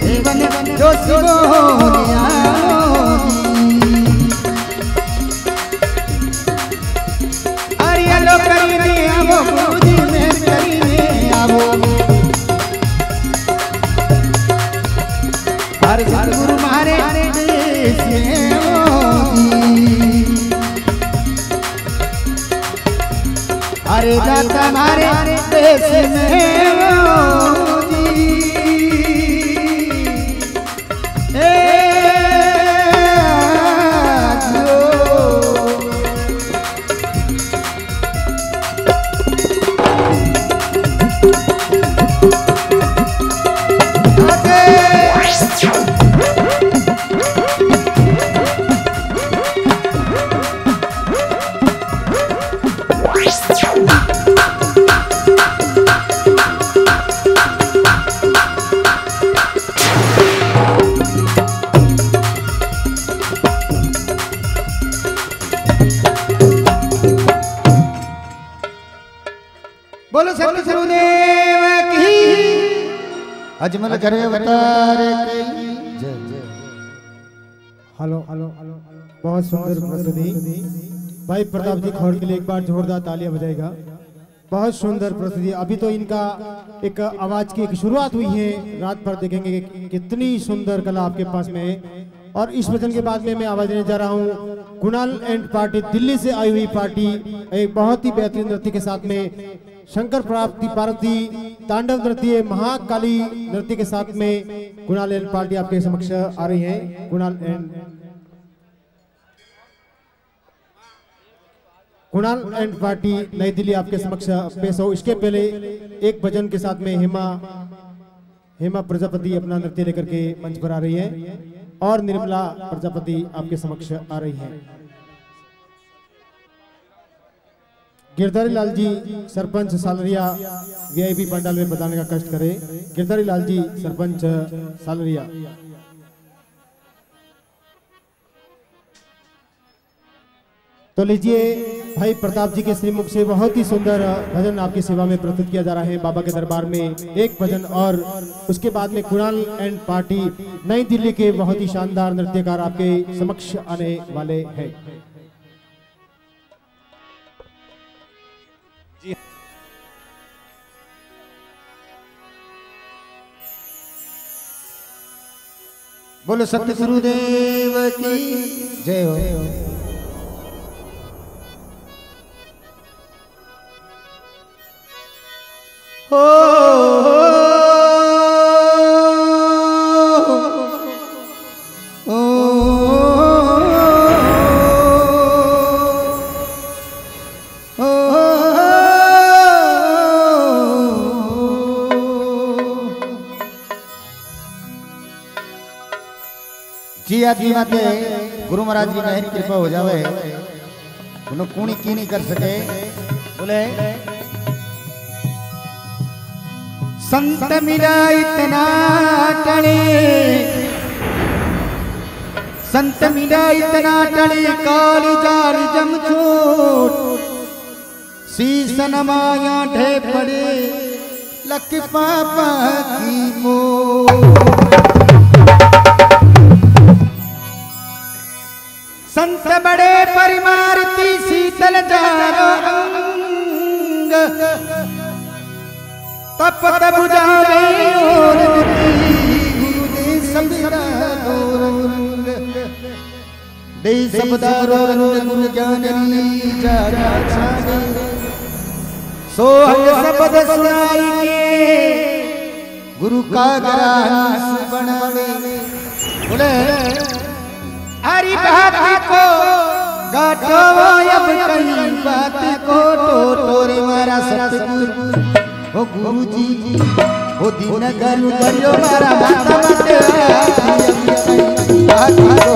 जीवन जो शिवोनिया अरियलो करीने आवो गुरुजी में करीने आवो हर सतगुरु मारे देश में अरे दाता मारे देश में बोलो सत्य गुरुदेव की अजमल करे अवतार की जय जय। हेलो हेलो हेलो बहुत सुंदर प्रस्तुति भाई प्रताप जी खौर के लिए एक बार जोरदार तालियां बजाएगा। बहुत सुंदर प्रस्तुति। अभी तो इनका एक आवाज की एक शुरुआत हुई है, रात भर देखेंगे कि कितनी सुंदर कला आपके पास में है। और इस वचन के बाद में मैं आवाज देने जा रहा हूँ कुणाल एंड पार्टी, दिल्ली से आई हुई पार्टी, एक बहुत ही बेहतरीन नृत्य के साथ में शंकर प्राप्ति पार्वती तांडव नृत्य महाकाली नृत्य के साथ में कुणाल एंड पार्टी आपके समक्ष आ रही है। कुणाल एंड पार्टी नई दिल्ली आपके समक्ष पेश हो। इसके पहले एक भजन के साथ में हेमा प्रजापति अपना नृत्य लेकर के मंच पर आ रही है और निर्मला प्रजापति आपके समक्ष आ रही है। गिरधारी लाल जी सरपंच सालरिया वीआईपी पंडाल में बताने का कष्ट करें। गिरधारी लाल जी सरपंच सालरिया। तो लीजिए भाई प्रताप जी के श्रीमुख से बहुत ही सुंदर भजन आपकी सेवा में प्रस्तुत किया जा रहा है बाबा के दरबार में। एक भजन और उसके बाद में कुणाल एंड पार्टी नई दिल्ली के बहुत ही शानदार नृत्यकार आपके समक्ष आने वाले हैं। बोलो सत्य गुरुदेव की जय हो। हो जी आदमी माते गुरु महाराज की मेहर कृपा हो जावे उन्हें कूणी की नहीं कर सके। बोले संत मिला इतना टले, संत मिला इतना टले, काली जाली जमछोट शीश नमाया ढे पड़े लक पापा की मो। संत बड़े परिमारती शीतल जारो अंग, तपत बुझावे और गुरु दे सबदारो रंग गुरु ज्ञानी जागा छावे। सोहग शब्द सुनाई के गुरु का ग्रास बनावे। बोले हरि बात को गाटो अब कहीं बात को टोरे मारा सतगुरु ओ गुरु जी ओ दिन गरु करियो मारा माता मते बात को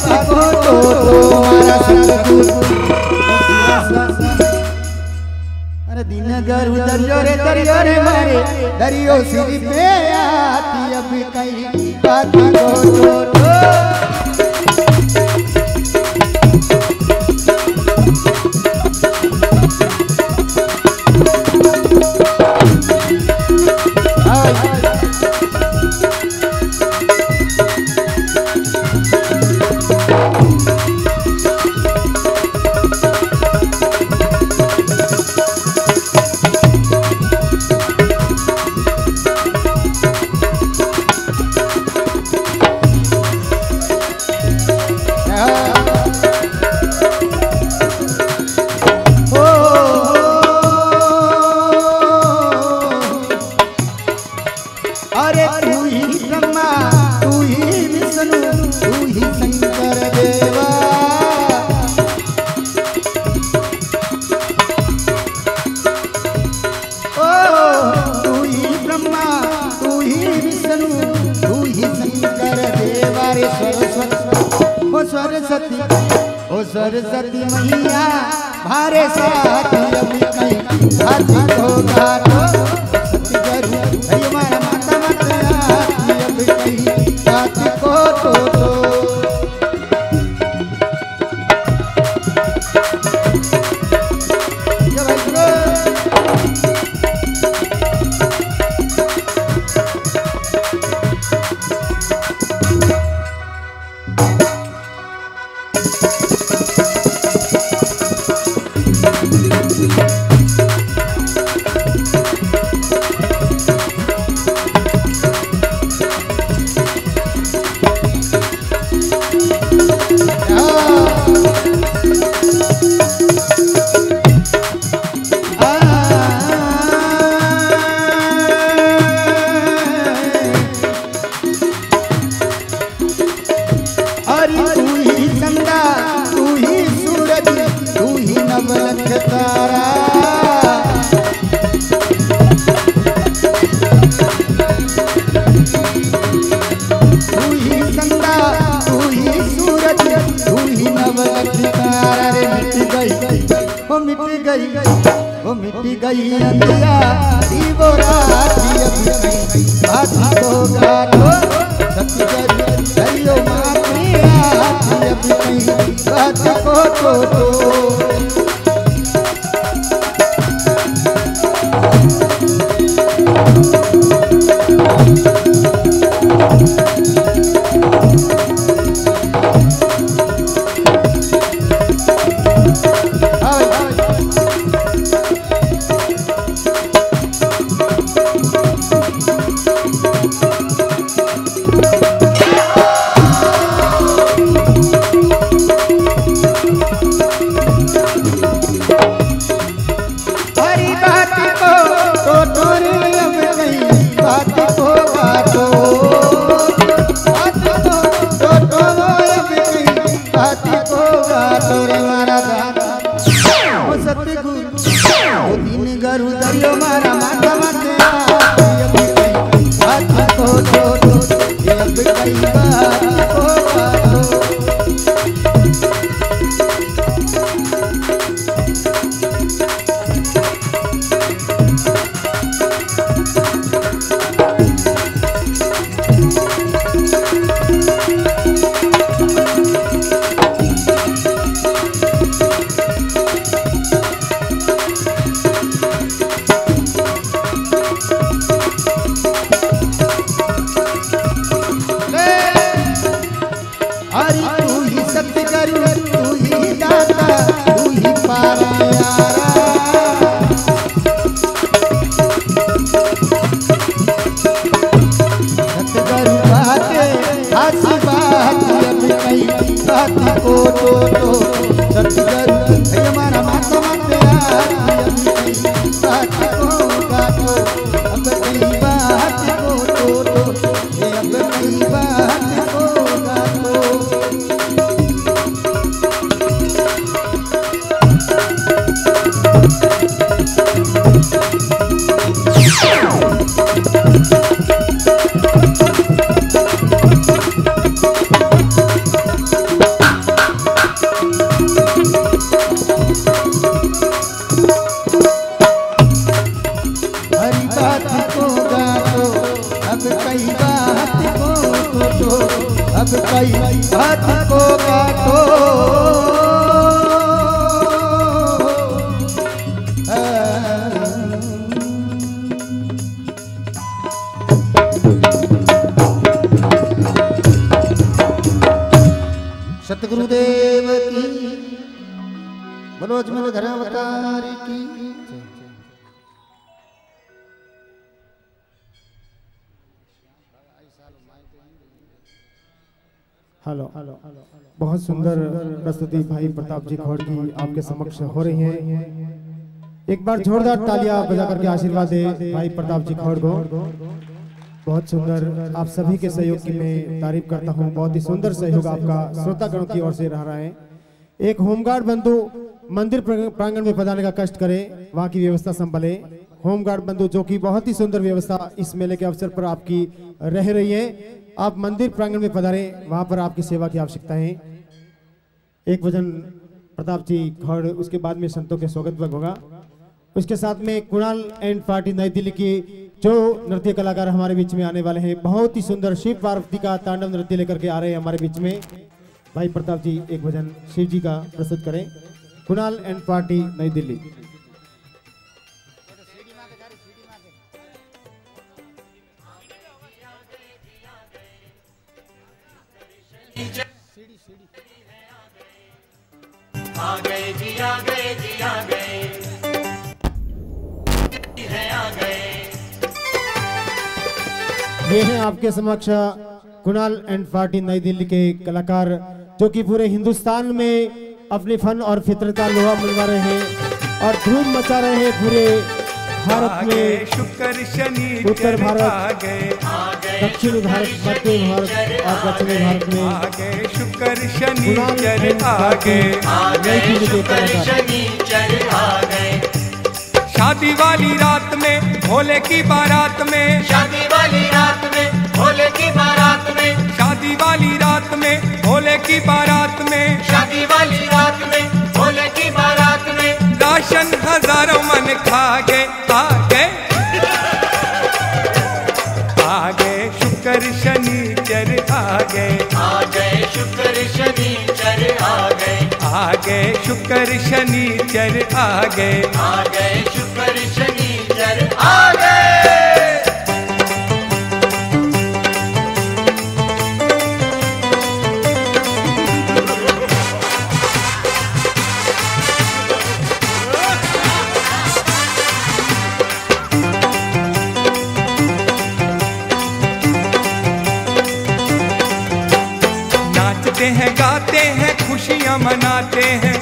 बात को तो मारा सतगुरु। अरे दिन गरु दरियो रे मारे दरियो सिर पे आती अब कहीं बात को तो सरस्वती मैया भारे साथी अभी कहीं साथी होगा तो सतगुरु भैया मारा माता माता अभी कहीं साथी को तो मिट गई अंधिया दीवो राती अभी कहीं बात होगा तो सतगुरु दरियो मारे आती अभी कहीं बात को तो सतगुरुदेव की, मनोज मन धरावतार की। हेलो हेलो, बहुत सुंदर प्रस्तुति भाई प्रताप जी खौड़ की आपके समक्ष हो रही है। एक बार जोरदार तालियां बजा करके आशीर्वाद दे भाई प्रताप जी खौड़ को। बहुत सुंदर, आप सभी के सहयोग की मैं तारीफ करता हूं। बहुत ही सुंदर सहयोग आपका श्रोतागणों की ओर से रहा है। एक होमगार्ड बंधु मंदिर प्रांगण में पधारने का कष्ट करे, वहां की व्यवस्था संभाले। होमगार्ड बंधु जो कि बहुत ही सुंदर व्यवस्था इस मेले के अवसर पर आपकी रह रही है। आप मंदिर प्रांगण में पधारे, वहां पर आपकी सेवा की आवश्यकता है। एक भजन प्रताप जी खौड़, उसके बाद में संतों के स्वागत वर्ग होगा। उसके साथ में कुणाल एंड पार्टी नई दिल्ली की जो नृत्य कलाकार हमारे बीच में आने वाले हैं, बहुत ही सुंदर शिव पार्वती का तांडव नृत्य लेकर के आ रहे हैं हमारे बीच में। भाई प्रताप जी एक भजन शिव जी का प्रस्तुत करें। कुणाल एंड पार्टी नई दिल्ली। आ गए जी, आ गए जी, आ गए, आ गए। ये हैं आपके समक्ष कुणाल एंड पार्टी नई दिल्ली के कलाकार, जो कि पूरे हिंदुस्तान में अपने फन और फितरत का लोहा मनवा रहे हैं और धूम मचा रहे हैं पूरे भारत में। शुक्र शनि उत्तर भारत, दक्षिणी भारत, मध्य भारत और दक्षिणी भारत में आगे शुक्र शनि आगे। शादी वाली रात में भोले की बारात में, शादी वाली रात में भोले की बारात में, शादी वाली रात में भोले की बारात में, शादी वाली रात में भोले की बारात में। राशन हजारों मन खा गए, आ गए, आ गए शुक्र शनिचर आ गए, आ गए शुक्र शनिचर आ गए, आ गए शुक्र शनिचर आ गए, आ गए शुक्र शनिचर आ गए। नाचते हैं, गाते हैं, खुशियां मनाते हैं,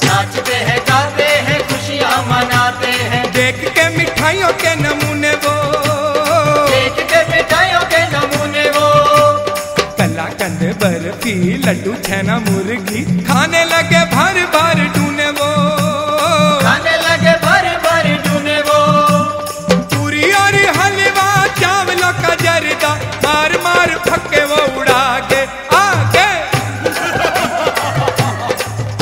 नाचते हैं, गाते हैं, खुशियां मनाते हैं। देख के मिठाइयों के नमूने वो, देख के मिठाइयों के नमूने वो, कलाकंद बर्फी लड्डू छेना मुर्गी खाने लगे भर भर डूने वो, खाने लगे भर भर डूने वो। पूरी और हलवा चावलों का जर्दा मार मार फक्के वो उड़ा के आगे,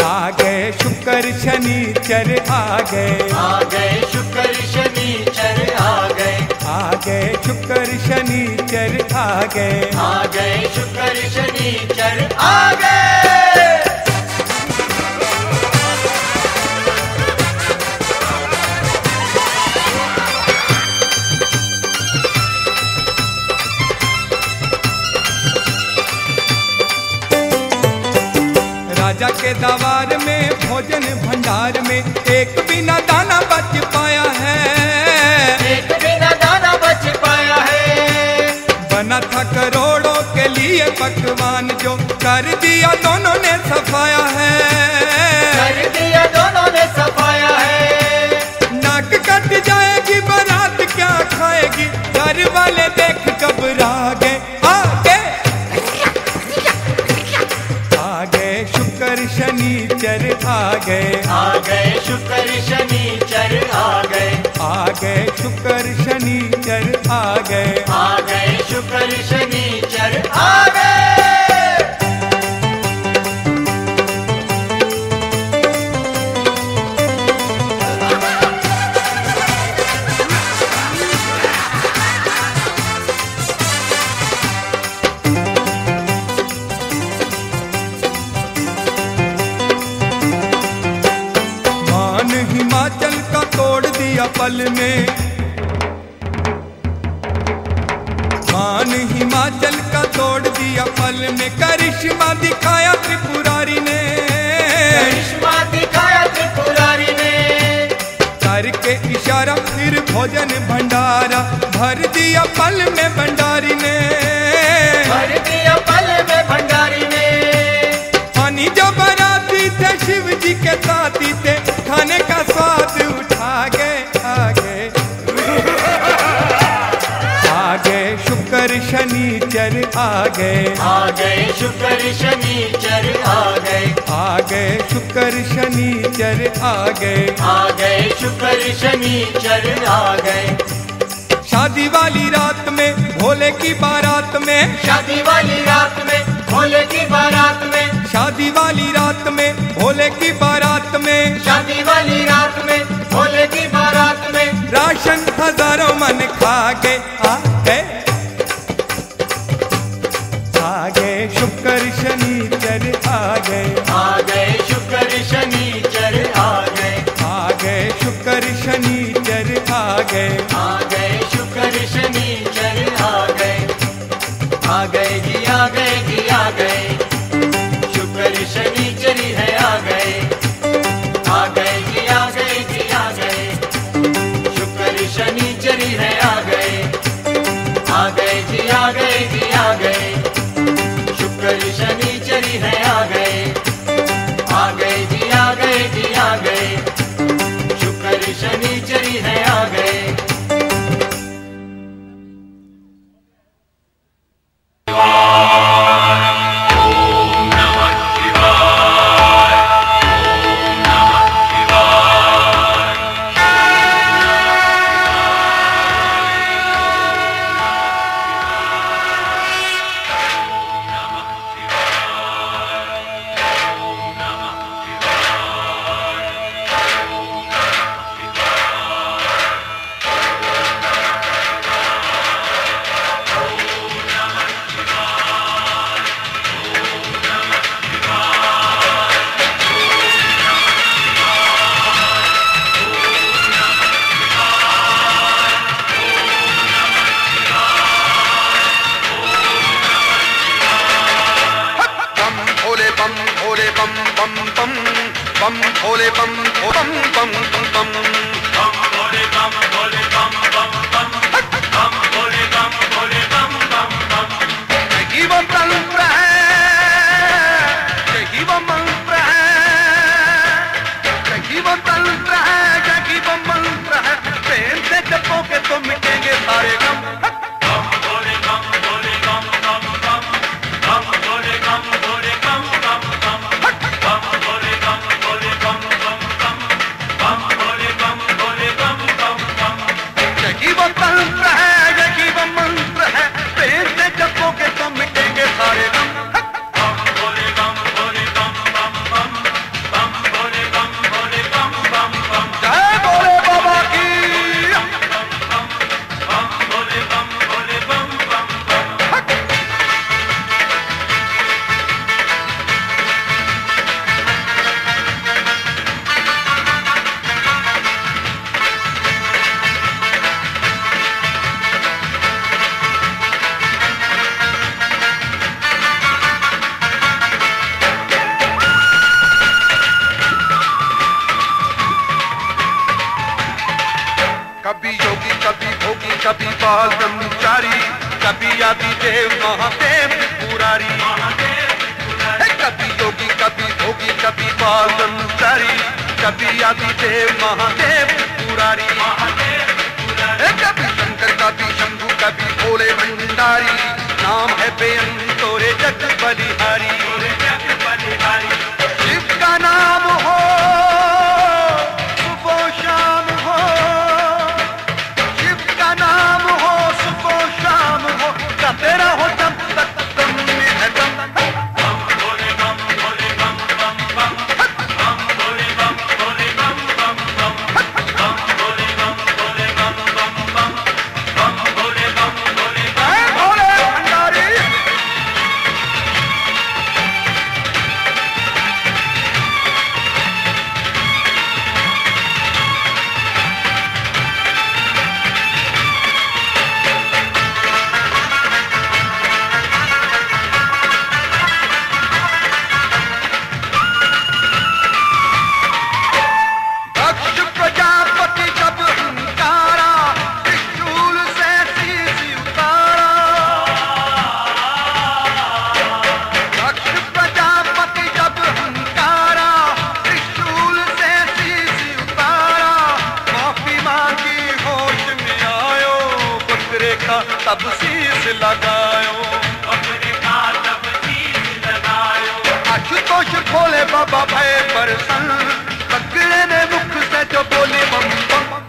आ गए शुक्र शनिचर आ गए, आ गए शुक्र शनिचर आ गए, आ गए शुक्र शनिचर आ गए, आ गए शुक्र शनिचर आ गए। राजा के दरबार में भोजन भंडार में एक बिना दाना बच पाया है, एक बिना दाना बच पाया है। बना था करोड़ों के लिए पकवान जो कर दिया दोनों ने सफाया है, कर दिया दोनों ने सफाया है। नाक कट जाएगी बारात क्या खाएगी, घर वाले देख घबरा गए, आगे आगे शुक्र शनिचर आ गए, आ गए शुक्र शनिचर आ गए, आ गए शुक्र शनिचर आ गए, आ गए शुक्र शनिचर आ गए। हिमाचल का तोड़ दिया पल में, मान हिमाचल का तोड़ दिया दिया पल में करिश्मा दिखाया त्रिपुरारी ने, करिश्मा दिखाया त्रिपुरारी ने। करके इशारा फिर भोजन भंडारा भर दिया पल में भंडारी ने, भर दिया पल में भंडारी ने। पानी जो बराती थे शिव जी के साथी थे, खाने का स्वाद उठा गए आगे आगे शुक्र शनिचर आ गए शुक्र शनिचर आ गए शुक्र शनिचर आ गए शुक्र शनिचर आ गए। शादी वाली रात में भोले की बारात में, शादी वाली रात में भोले की बारात में, शादी वाली रात में भोले की बारात में, शादी वाली रात में भोले की बारात में। राशन हजारों मन खा गए आ गए शुक्र शनिचर आ गए शुक्र शनिचर आ गए शुक्र शनिचर आ गए शुक्र शनिचर आ गए जी आ गए जी आ गए। शुक्र शनिचर है आ गए जी आ गए जी आ गए। शुक्र शनिचर है आ गए जी आ गए जी आ गए। शुक्र शनिचर है आ गए जी आ गए जी आ गए। शुक्र शनिचर है आ गए। देखा तब शीश लगायो, अब देखा तब शीश लगायो। आशुतोष खोले बाबा भय परसन, पकड़े ने मुख से जो बोले बम बम।